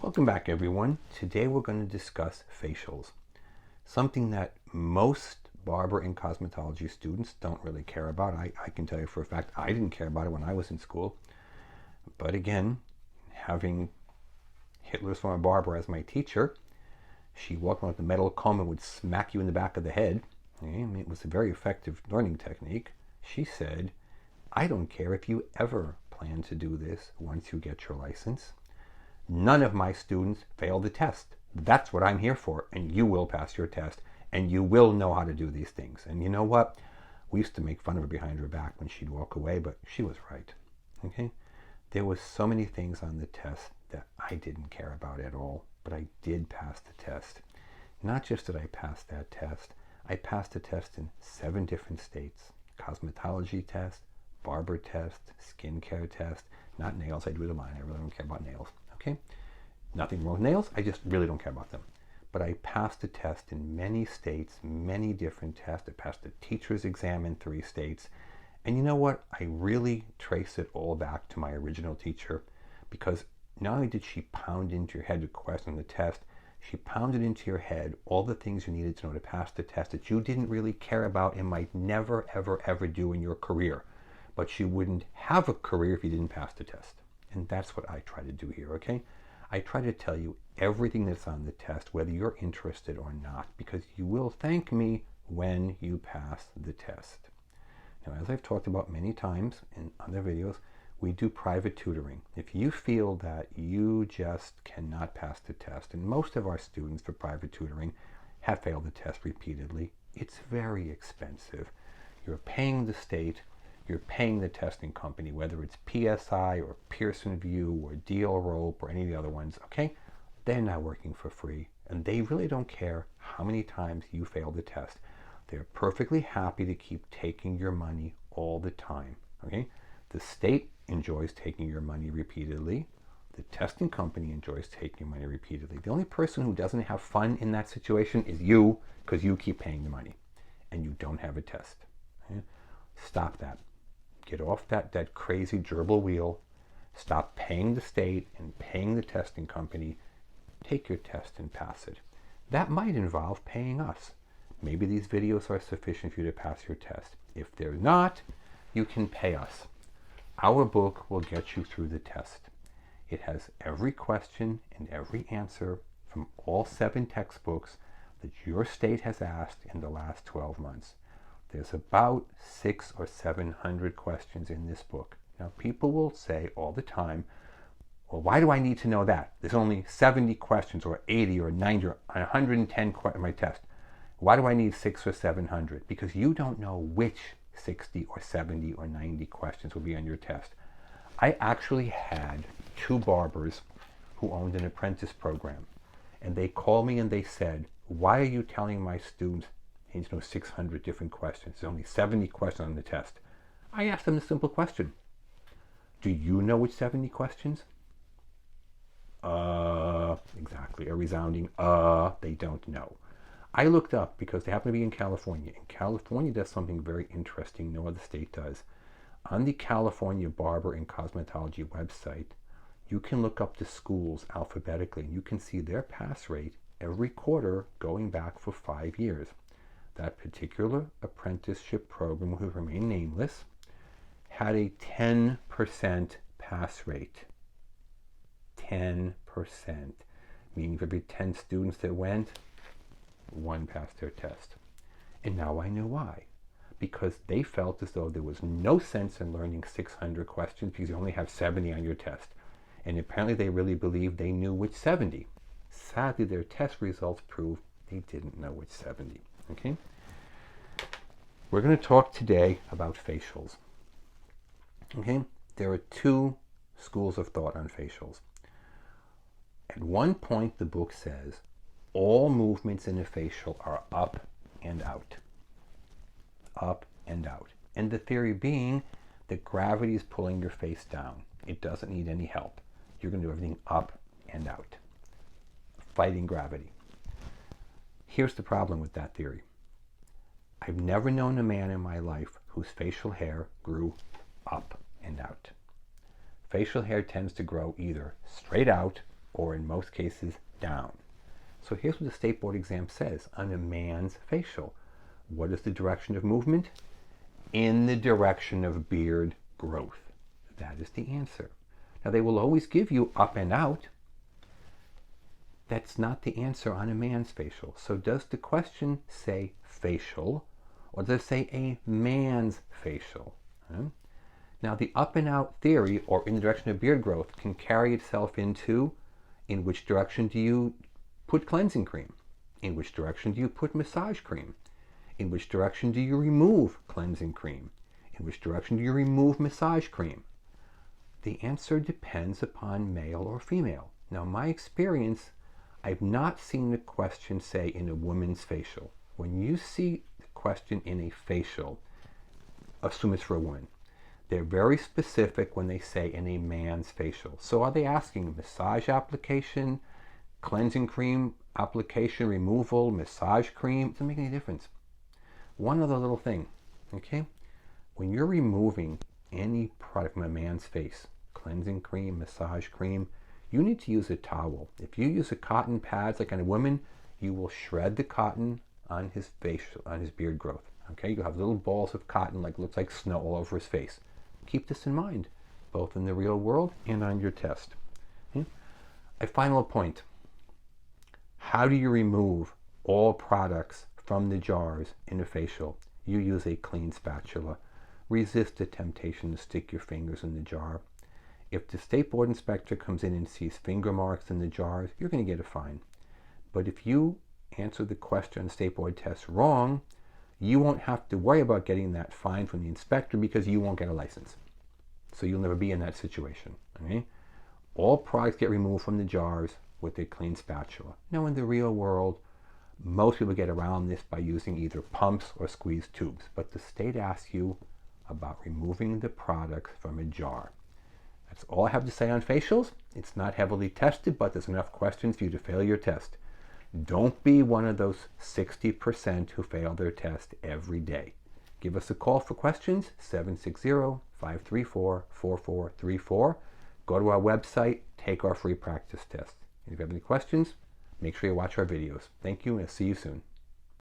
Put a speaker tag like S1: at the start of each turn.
S1: Welcome back, everyone. Today we're going to discuss facials, something that most barber and cosmetology students don't really care about. I can tell you for a fact I didn't care about it when I was in school. But again, having Hitler's former barber as my teacher, she walked around with a metal comb and would smack you in the back of the head. It was a very effective learning technique. She said, I don't care if you ever plan to do this once you get your license. None of my students fail the test. That's what I'm here for, and you will pass your test, and you will know how to do these things. And you know what? We used to make fun of her behind her back when she'd walk away, but she was right. Okay? There was so many things on the test that I didn't care about at all, but I did pass the test. Not just did I pass that test, I passed the test in 7 different states. Cosmetology test, barber test, skincare test, not nails. I do it mine. I really don't care about nails. Okay? Nothing wrong with nails. I just really don't care about them. But I passed the test in many states, many different tests. I passed the teacher's exam in 3 states. And you know what? I really trace it all back to my original teacher, because not only did she pound into your head the question on the test, she pounded into your head all the things you needed to know to pass the test that you didn't really care about and might never, ever, ever do in your career. But you wouldn't have a career if you didn't pass the test. And that's what I try to do here, okay? I try to tell you everything that's on the test, whether you're interested or not, because you will thank me when you pass the test. Now, as I've talked about many times in other videos, we do private tutoring. If you feel that you just cannot pass the test, and most of our students for private tutoring have failed the test repeatedly, it's very expensive. You're paying the state, you're paying the testing company, whether it's PSI or Pearson VUE or DL Rope or any of the other ones, okay? They're not working for free, and they really don't care how many times you fail the test. They're perfectly happy to keep taking your money all the time, okay? The state enjoys taking your money repeatedly. The testing company enjoys taking money repeatedly. The only person who doesn't have fun in that situation is you, because you keep paying the money and you don't have a test. Okay? Stop that. Get off that crazy gerbil wheel. Stop paying the state and paying the testing company. Take your test and pass it. That might involve paying us. Maybe these videos are sufficient for you to pass your test. If they're not, you can pay us. Our book will get you through the test. It has every question and every answer from all 7 textbooks that your state has asked in the last 12 months. There's about 600 or 700 questions in this book. Now, people will say all the time, well, why do I need to know that? There's only 70 questions or 80 or 90 or 110 in my test. Why do I need 600 or 700? Because you don't know which 60 or 70 or 90 questions will be on your test. I actually had 2 barbers who owned an apprentice program, and they called me and they said, why are you telling my students he needs to know 600 different questions? There's only 70 questions on the test. I asked them a simple question. Do you know which 70 questions? Exactly, a resounding they don't know. I looked up because they happen to be in California. And California does something very interesting no other state does. On the California Barber and Cosmetology website, you can look up the schools alphabetically, and you can see their pass rate every quarter going back for 5 years. That particular apprenticeship program, who remain nameless, had a 10% pass rate. 10%. Meaning for every 10 students that went, 1 passed their test. And now I know why. Because they felt as though there was no sense in learning 600 questions because you only have 70 on your test. And apparently they really believed they knew which 70. Sadly, their test results prove they didn't know which 70. Okay? We're going to talk today about facials. Okay? There are 2 schools of thought on facials. At one point, the book says, all movements in a facial are up and out. Up and out. And the theory being that gravity is pulling your face down. It doesn't need any help. You're going to do everything up and out. Fighting gravity. Here's the problem with that theory. I've never known a man in my life whose facial hair grew up and out. Facial hair tends to grow either straight out or in most cases, down. So here's what the state board exam says on a man's facial. What is the direction of movement? In the direction of beard growth. That is the answer. Now they will always give you up and out. That's not the answer on a man's facial. So does the question say facial, or does it say a man's facial? Now the up and out theory, or in the direction of beard growth, can carry itself into in which direction do you put cleansing cream? In which direction do you put massage cream? In which direction do you remove cleansing cream? In which direction do you remove massage cream? The answer depends upon male or female. Now, my experience, I've not seen the question say in a woman's facial. When you see the question in a facial, assume it's for a woman. They're very specific when they say in a man's facial. So are they asking massage application, cleansing cream application, removal, massage cream? It doesn't make any difference. One other little thing, okay? When you're removing any product from a man's face, cleansing cream, massage cream, you need to use a towel. If you use a cotton pads like on a woman, you will shred the cotton on his facial, on his beard growth. Okay, you'll have little balls of cotton like looks like snow all over his face. Keep this in mind, both in the real world and on your test. Okay? A final point. How do you remove all products from the jars in a facial? You use a clean spatula. Resist the temptation to stick your fingers in the jar. If the state board inspector comes in and sees finger marks in the jars, you're going to get a fine. But if you answer the question on the state board test wrong, you won't have to worry about getting that fine from the inspector because you won't get a license. So you'll never be in that situation. Okay? All products get removed from the jars with a clean spatula. Now in the real world, most people get around this by using either pumps or squeeze tubes. But the state asks you about removing the products from a jar. That's all I have to say on facials. It's not heavily tested, but there's enough questions for you to fail your test. Don't be one of those 60% who fail their test every day. Give us a call for questions, 760-534-4434. Go to our website, take our free practice test. If you have any questions, make sure you watch our videos. Thank you, and I'll see you soon.